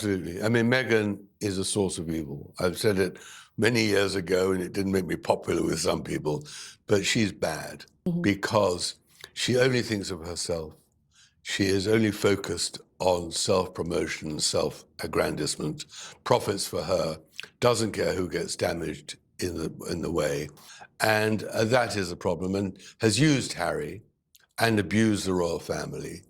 Absolutely. I mean, Meghan is a source of evil. I've said it many years ago, and it didn't make me popular with some people, but she's bad because she only thinks of herself. She is only focused on self-promotion, self-aggrandizement, profits for her, doesn't care who gets damaged in the way. And that is a problem, and has used Harry and abused the royal family.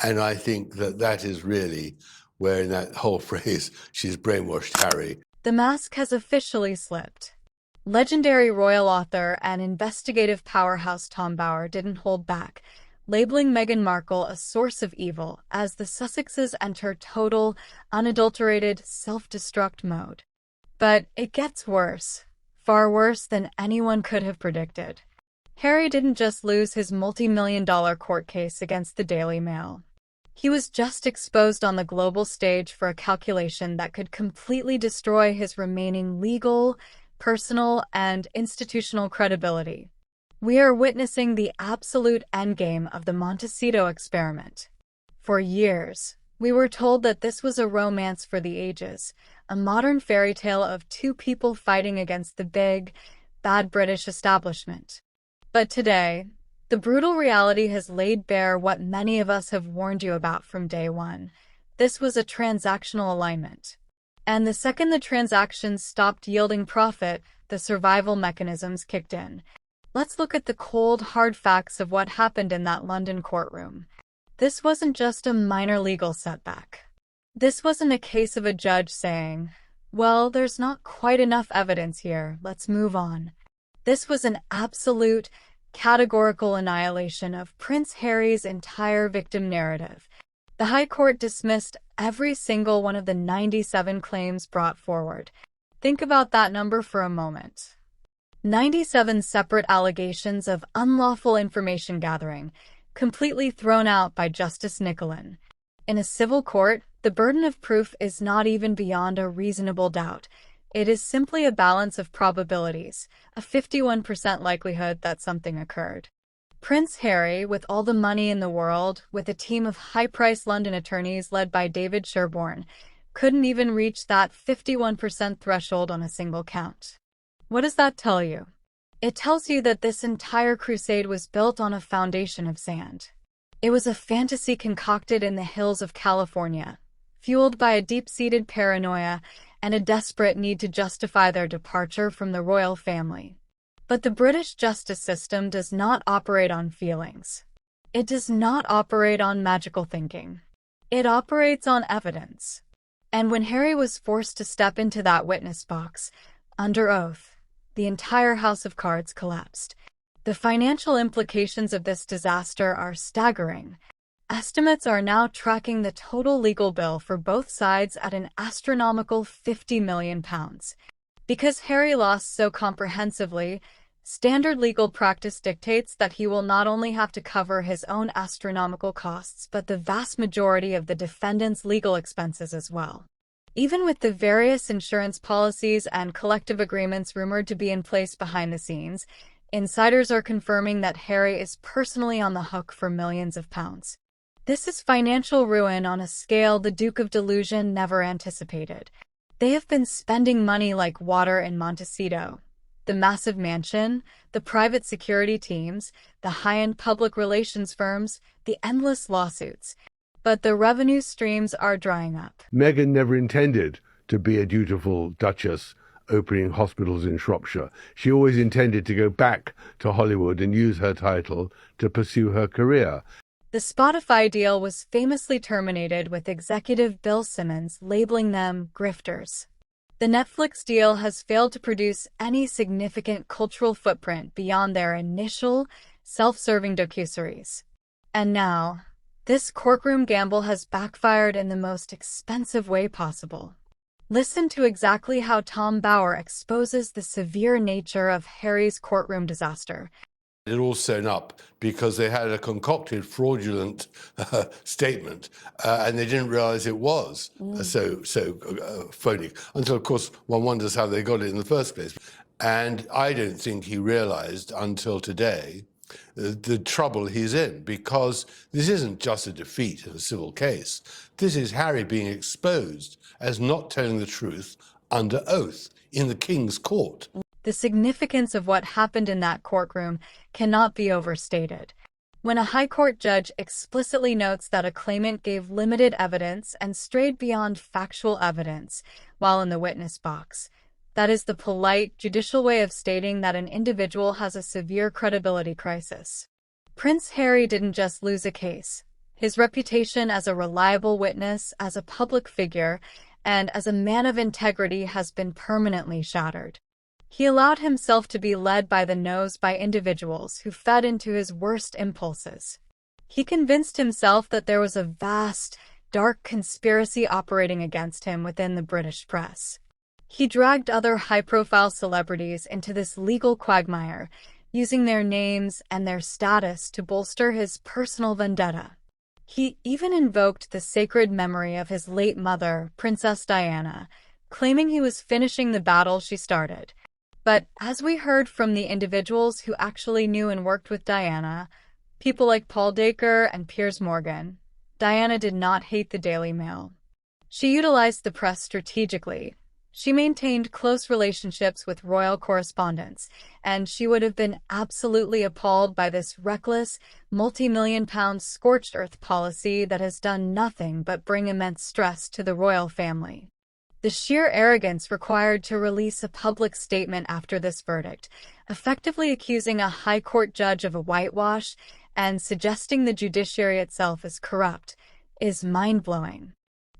And I think that that is really where, in that whole phrase, she's brainwashed Harry. The mask has officially slipped. Legendary royal author and investigative powerhouse Tom Bower didn't hold back, labeling Meghan Markle a source of evil as the Sussexes enter total, unadulterated self-destruct mode. But it gets worse, far worse than anyone could have predicted. Harry didn't just lose his multi-million-dollar court case against the Daily Mail. He was just exposed on the global stage for a calculation that could completely destroy his remaining legal, personal, and institutional credibility. We are witnessing the absolute endgame of the Montecito experiment. For years, we were told that this was a romance for the ages, a modern fairy tale of two people fighting against the big, bad British establishment. But today, the brutal reality has laid bare what many of us have warned you about from day one. This was a transactional alignment. And the second the transactions stopped yielding profit, the survival mechanisms kicked in. Let's look at the cold, hard facts of what happened in that London courtroom. This wasn't just a minor legal setback. This wasn't a case of a judge saying, well, there's not quite enough evidence here, let's move on. This was an absolute, categorical annihilation of Prince Harry's entire victim narrative. The High Court dismissed every single one of the 97 claims brought forward. Think about that number for a moment. 97 separate allegations of unlawful information gathering, completely thrown out by Justice Nicholson. In a civil court, the burden of proof is not even beyond a reasonable doubt. It is simply a balance of probabilities, a 51% likelihood that something occurred. Prince Harry, with all the money in the world, with a team of high-priced London attorneys led by David Sherborne, couldn't even reach that 51% threshold on a single count. What does that tell you? It tells you that this entire crusade was built on a foundation of sand. It was a fantasy concocted in the hills of California, fueled by a deep-seated paranoia and a desperate need to justify their departure from the royal family. But the British justice system does not operate on feelings. It does not operate on magical thinking. It operates on evidence. And when Harry was forced to step into that witness box, under oath, the entire house of cards collapsed. The financial implications of this disaster are staggering. Estimates are now tracking the total legal bill for both sides at an astronomical £50 million. Because Harry lost so comprehensively, standard legal practice dictates that he will not only have to cover his own astronomical costs, but the vast majority of the defendant's legal expenses as well. Even with the various insurance policies and collective agreements rumored to be in place behind the scenes, insiders are confirming that Harry is personally on the hook for millions of pounds. This is financial ruin on a scale the Duke of Delusion never anticipated. They have been spending money like water in Montecito. The massive mansion, the private security teams, the high-end public relations firms, the endless lawsuits. But the revenue streams are drying up. Meghan never intended to be a dutiful duchess opening hospitals in Shropshire. She always intended to go back to Hollywood and use her title to pursue her career. The Spotify deal was famously terminated with executive Bill Simmons labeling them grifters. The Netflix deal has failed to produce any significant cultural footprint beyond their initial, self-serving docuseries. And now, this courtroom gamble has backfired in the most expensive way possible. Listen to exactly how Tom Bower exposes the severe nature of Harry's courtroom disaster. It all sewn up because they had a concocted fraudulent statement and they didn't realize it was so phony until, of course, one wonders how they got it in the first place. And I don't think he realized until today the trouble he's in, because this isn't just a defeat in a civil case. This is Harry being exposed as not telling the truth under oath in the King's court. The significance of what happened in that courtroom cannot be overstated. When a High Court judge explicitly notes that a claimant gave limited evidence and strayed beyond factual evidence while in the witness box, that is the polite, judicial way of stating that an individual has a severe credibility crisis. Prince Harry didn't just lose a case. His reputation as a reliable witness, as a public figure, and as a man of integrity has been permanently shattered. He allowed himself to be led by the nose by individuals who fed into his worst impulses. He convinced himself that there was a vast, dark conspiracy operating against him within the British press. He dragged other high-profile celebrities into this legal quagmire, using their names and their status to bolster his personal vendetta. He even invoked the sacred memory of his late mother, Princess Diana, claiming he was finishing the battle she started. But as we heard from the individuals who actually knew and worked with Diana, people like Paul Dacre and Piers Morgan, Diana did not hate the Daily Mail. She utilized the press strategically. She maintained close relationships with royal correspondents, and she would have been absolutely appalled by this reckless, multi-million-pound scorched earth policy that has done nothing but bring immense stress to the royal family. The sheer arrogance required to release a public statement after this verdict, effectively accusing a High Court judge of a whitewash and suggesting the judiciary itself is corrupt, is mind-blowing.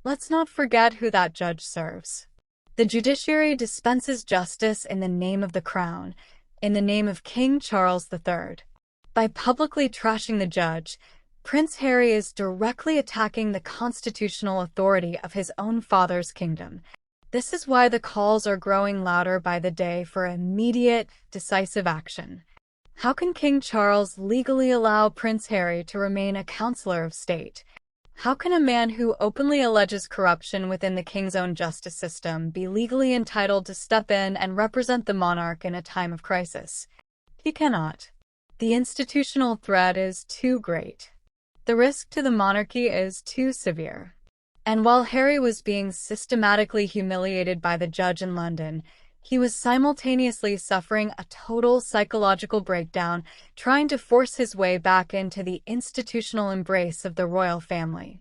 Let's not forget who that judge serves. The judiciary dispenses justice in the name of the crown, in the name of King Charles III. By publicly trashing the judge, Prince Harry is directly attacking the constitutional authority of his own father's kingdom. This is why the calls are growing louder by the day for immediate, decisive action. How can King Charles legally allow Prince Harry to remain a counselor of state? How can a man who openly alleges corruption within the king's own justice system be legally entitled to step in and represent the monarch in a time of crisis? He cannot. The institutional threat is too great. The risk to the monarchy is too severe. And while Harry was being systematically humiliated by the judge in London, he was simultaneously suffering a total psychological breakdown, trying to force his way back into the institutional embrace of the royal family.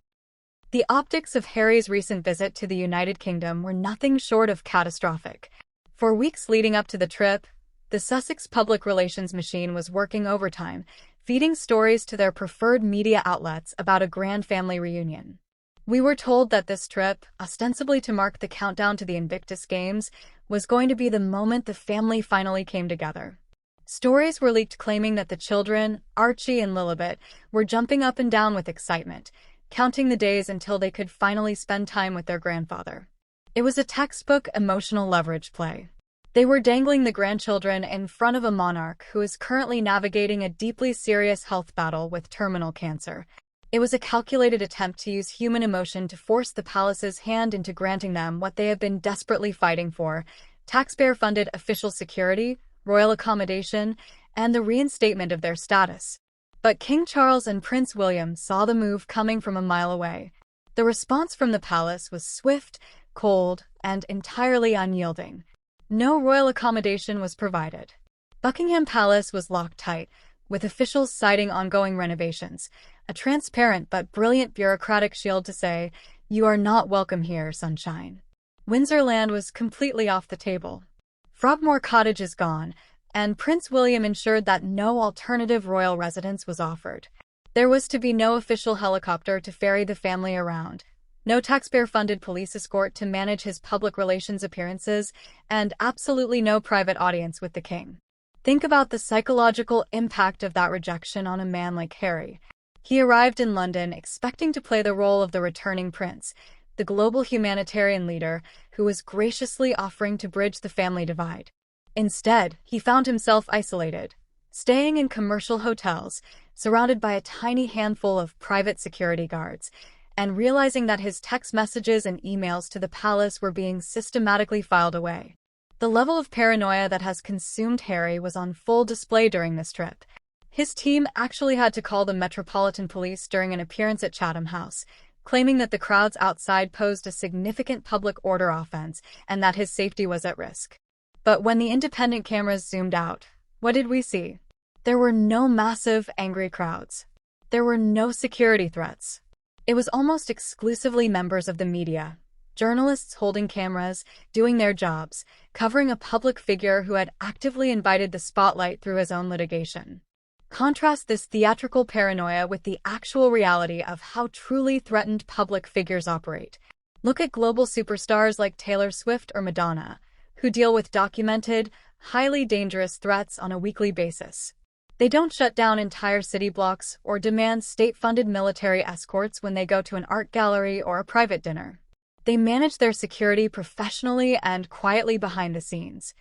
The optics of Harry's recent visit to the United Kingdom were nothing short of catastrophic. For weeks leading up to the trip, the Sussex public relations machine was working overtime, feeding stories to their preferred media outlets about a grand family reunion. We were told that this trip, ostensibly to mark the countdown to the Invictus Games, was going to be the moment the family finally came together. Stories were leaked claiming that the children, Archie and Lilibet, were jumping up and down with excitement, counting the days until they could finally spend time with their grandfather. It was a textbook emotional leverage play. They were dangling the grandchildren in front of a monarch who is currently navigating a deeply serious health battle with terminal cancer. It was a calculated attempt to use human emotion to force the palace's hand into granting them what they have been desperately fighting for: taxpayer-funded official security, royal accommodation, and the reinstatement of their status. But King Charles and Prince William saw the move coming from a mile away. The response from the palace was swift, cold, and entirely unyielding. No royal accommodation was provided. Buckingham Palace was locked tight, with officials citing ongoing renovations, a transparent but brilliant bureaucratic shield to say, "You are not welcome here, sunshine." Windsor Land was completely off the table. Frogmore Cottage is gone, and Prince William ensured that no alternative royal residence was offered. There was to be no official helicopter to ferry the family around, no taxpayer-funded police escort to manage his public relations appearances, and absolutely no private audience with the king. Think about the psychological impact of that rejection on a man like Harry. He arrived in London expecting to play the role of the returning prince, the global humanitarian leader who was graciously offering to bridge the family divide. Instead, he found himself isolated, staying in commercial hotels, surrounded by a tiny handful of private security guards, and realizing that his text messages and emails to the palace were being systematically filed away. The level of paranoia that has consumed Harry was on full display during this trip. His team actually had to call the Metropolitan Police during an appearance at Chatham House, claiming that the crowds outside posed a significant public order offense and that his safety was at risk. But when the independent cameras zoomed out, what did we see? There were no massive, angry crowds. There were no security threats. It was almost exclusively members of the media, journalists holding cameras, doing their jobs, covering a public figure who had actively invited the spotlight through his own litigation. Contrast this theatrical paranoia with the actual reality of how truly threatened public figures operate. Look at global superstars like Taylor Swift or Madonna, who deal with documented, highly dangerous threats on a weekly basis. They don't shut down entire city blocks or demand state-funded military escorts when they go to an art gallery or a private dinner. They manage their security professionally and quietly behind the scenes.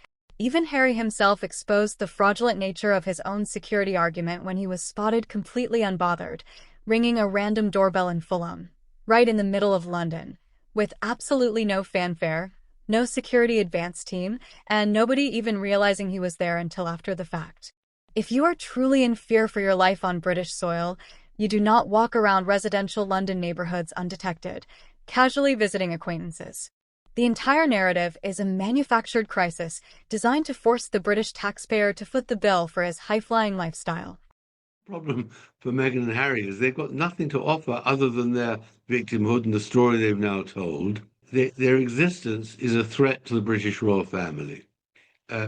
Even Harry himself exposed the fraudulent nature of his own security argument when he was spotted completely unbothered, ringing a random doorbell in Fulham, right in the middle of London, with absolutely no fanfare, no security advance team, and nobody even realizing he was there until after the fact. If you are truly in fear for your life on British soil, you do not walk around residential London neighborhoods undetected, casually visiting acquaintances. The entire narrative is a manufactured crisis designed to force the British taxpayer to foot the bill for his high-flying lifestyle. The problem for Meghan and Harry is they've got nothing to offer other than their victimhood and the story they've now told. Their existence is a threat to the British royal family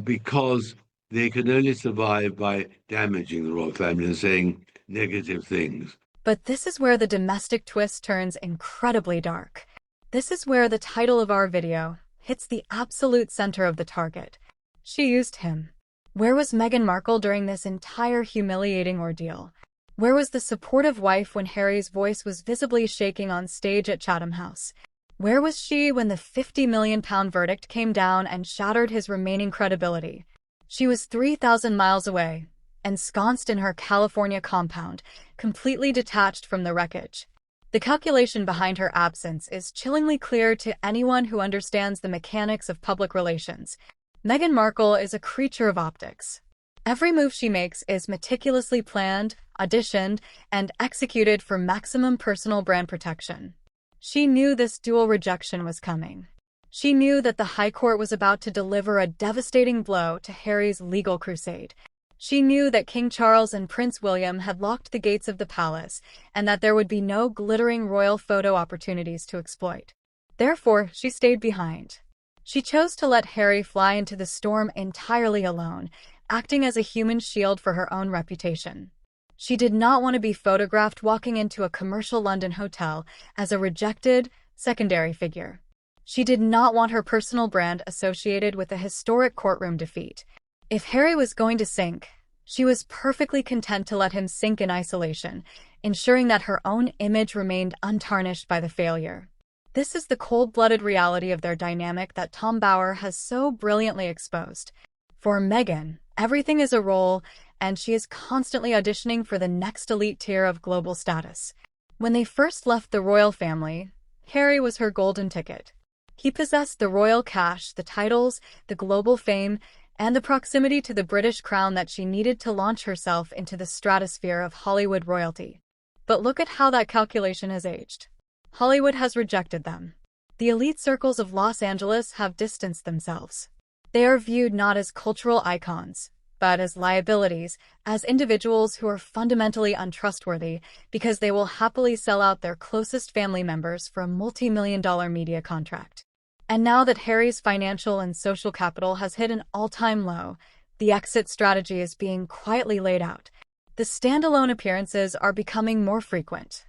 because they can only survive by damaging the royal family and saying negative things. But this is where the domestic twist turns incredibly dark. This is where the title of our video hits the absolute center of the target. She used him. Where was Meghan Markle during this entire humiliating ordeal? Where was the supportive wife when Harry's voice was visibly shaking on stage at Chatham House? Where was she when the £50 million verdict came down and shattered his remaining credibility? She was 3,000 miles away, ensconced in her California compound, completely detached from the wreckage. The calculation behind her absence is chillingly clear to anyone who understands the mechanics of public relations. Meghan Markle is a creature of optics. Every move she makes is meticulously planned, auditioned, and executed for maximum personal brand protection. She knew this dual rejection was coming. She knew that the High Court was about to deliver a devastating blow to Harry's legal crusade. She knew that King Charles and Prince William had locked the gates of the palace and that there would be no glittering royal photo opportunities to exploit. Therefore, she stayed behind. She chose to let Harry fly into the storm entirely alone, acting as a human shield for her own reputation. She did not want to be photographed walking into a commercial London hotel as a rejected, secondary figure. She did not want her personal brand associated with a historic courtroom defeat. If Harry was going to sink, she was perfectly content to let him sink in isolation, ensuring that her own image remained untarnished by the failure. This is the cold-blooded reality of their dynamic that Tom Bower has so brilliantly exposed. For Meghan, everything is a role, and she is constantly auditioning for the next elite tier of global status. When they first left the royal family, Harry was her golden ticket. He possessed the royal cash, the titles, the global fame, and the proximity to the British crown that she needed to launch herself into the stratosphere of Hollywood royalty. But look at how that calculation has aged. Hollywood has rejected them. The elite circles of Los Angeles have distanced themselves. They are viewed not as cultural icons, but as liabilities, as individuals who are fundamentally untrustworthy because they will happily sell out their closest family members for a multi-million-dollar media contract. And now that Harry's financial and social capital has hit an all-time low, the exit strategy is being quietly laid out. The standalone appearances are becoming more frequent.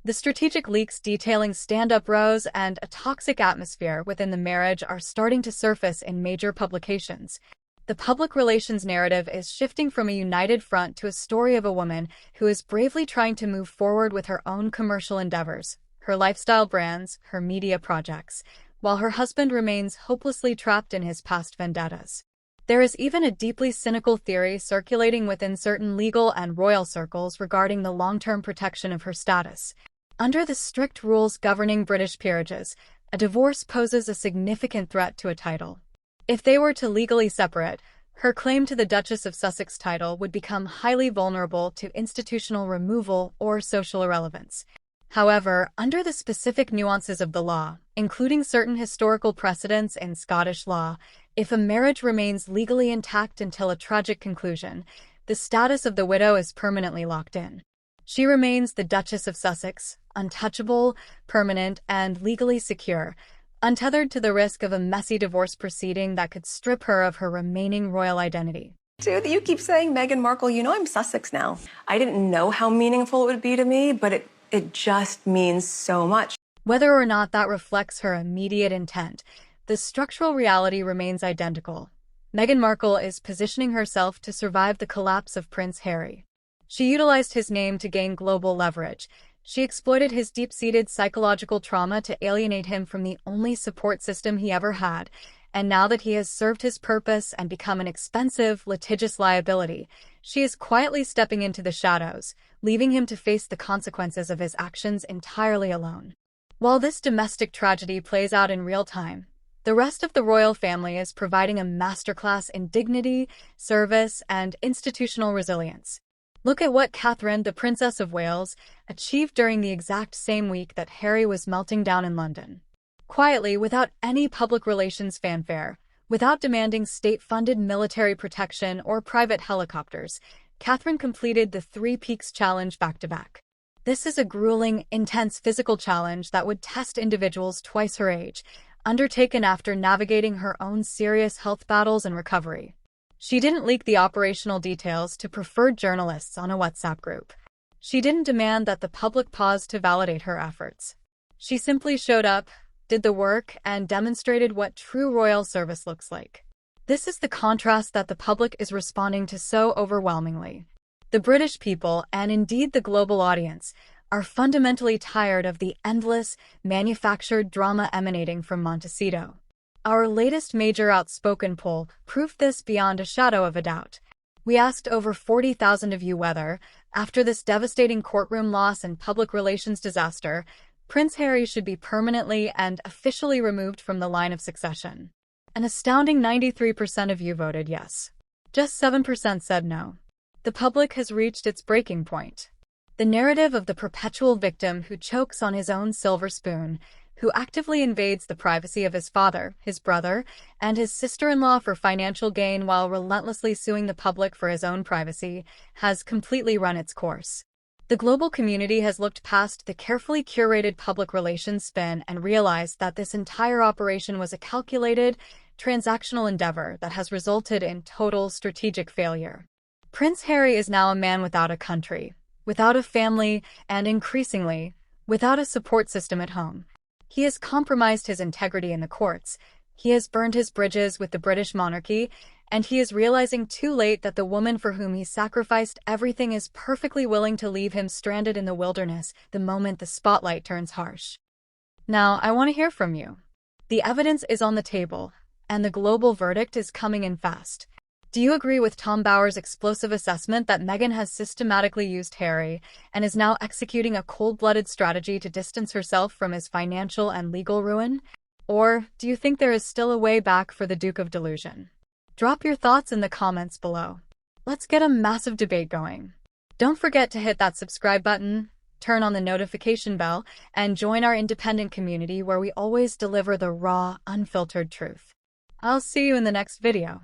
The strategic leaks detailing stand-up rows and a toxic atmosphere within the marriage are starting to surface in major publications. The public relations narrative is shifting from a united front to a story of a woman who is bravely trying to move forward with her own commercial endeavors, her lifestyle brands, her media projects, while her husband remains hopelessly trapped in his past vendettas. There is even a deeply cynical theory circulating within certain legal and royal circles regarding the long-term protection of her status. Under the strict rules governing British peerages, a divorce poses a significant threat to a title. If they were to legally separate, Her claim to the Duchess of Sussex title would become highly vulnerable to institutional removal or social irrelevance. However, under the specific nuances of the law, including certain historical precedents in Scottish law, if a marriage remains legally intact until a tragic conclusion, the status of the widow is permanently locked in. She remains the Duchess of Sussex, untouchable, permanent, and legally secure, untethered to the risk of a messy divorce proceeding that could strip her of her remaining royal identity. Dude, you keep saying Meghan Markle, you know I'm Sussex now. I didn't know how meaningful it would be to me, but it just means so much. Whether or not that reflects her immediate intent, the structural reality remains identical. Meghan Markle is positioning herself to survive the collapse of Prince Harry. She utilized his name to gain global leverage. She exploited his deep-seated psychological trauma to alienate him from the only support system he ever had, and now that he has served his purpose and become an expensive, litigious liability, she is quietly stepping into the shadows, leaving him to face the consequences of his actions entirely alone. While this domestic tragedy plays out in real time, the rest of the royal family is providing a masterclass in dignity, service, and institutional resilience. Look at what Catherine, the Princess of Wales, achieved during the exact same week that Harry was melting down in London. Quietly, without any public relations fanfare, without demanding state-funded military protection or private helicopters, Catherine completed the Three Peaks Challenge back-to-back. This is a grueling, intense physical challenge that would test individuals twice her age, undertaken after navigating her own serious health battles and recovery. She didn't leak the operational details to preferred journalists on a WhatsApp group. She didn't demand that the public pause to validate her efforts. She simply showed up, did the work, and demonstrated what true royal service looks like. This is the contrast that the public is responding to so overwhelmingly. The British people, and indeed the global audience, are fundamentally tired of the endless, manufactured drama emanating from Montecito. Our latest major outspoken poll proved this beyond a shadow of a doubt. We asked over 40,000 of you whether, after this devastating courtroom loss and public relations disaster, Prince Harry should be permanently and officially removed from the line of succession. An astounding 93% of you voted yes. Just 7% said no. The public has reached its breaking point. The narrative of the perpetual victim who chokes on his own silver spoon, who actively invades the privacy of his father, his brother, and his sister-in-law for financial gain while relentlessly suing the public for his own privacy, has completely run its course. The global community has looked past the carefully curated public relations spin and realized that this entire operation was a calculated, transactional endeavor that has resulted in total strategic failure. Prince Harry is now a man without a country, without a family, and increasingly, without a support system at home. He has compromised his integrity in the courts, he has burned his bridges with the British monarchy, and he is realizing too late that the woman for whom he sacrificed everything is perfectly willing to leave him stranded in the wilderness the moment the spotlight turns harsh. Now, I want to hear from you. The evidence is on the table, and the global verdict is coming in fast. Do you agree with Tom Bower's explosive assessment that Meghan has systematically used Harry and is now executing a cold-blooded strategy to distance herself from his financial and legal ruin? Or do you think there is still a way back for the Duke of Delusion? Drop your thoughts in the comments below. Let's get a massive debate going. Don't forget to hit that subscribe button, turn on the notification bell, and join our independent community where we always deliver the raw, unfiltered truth. I'll see you in the next video.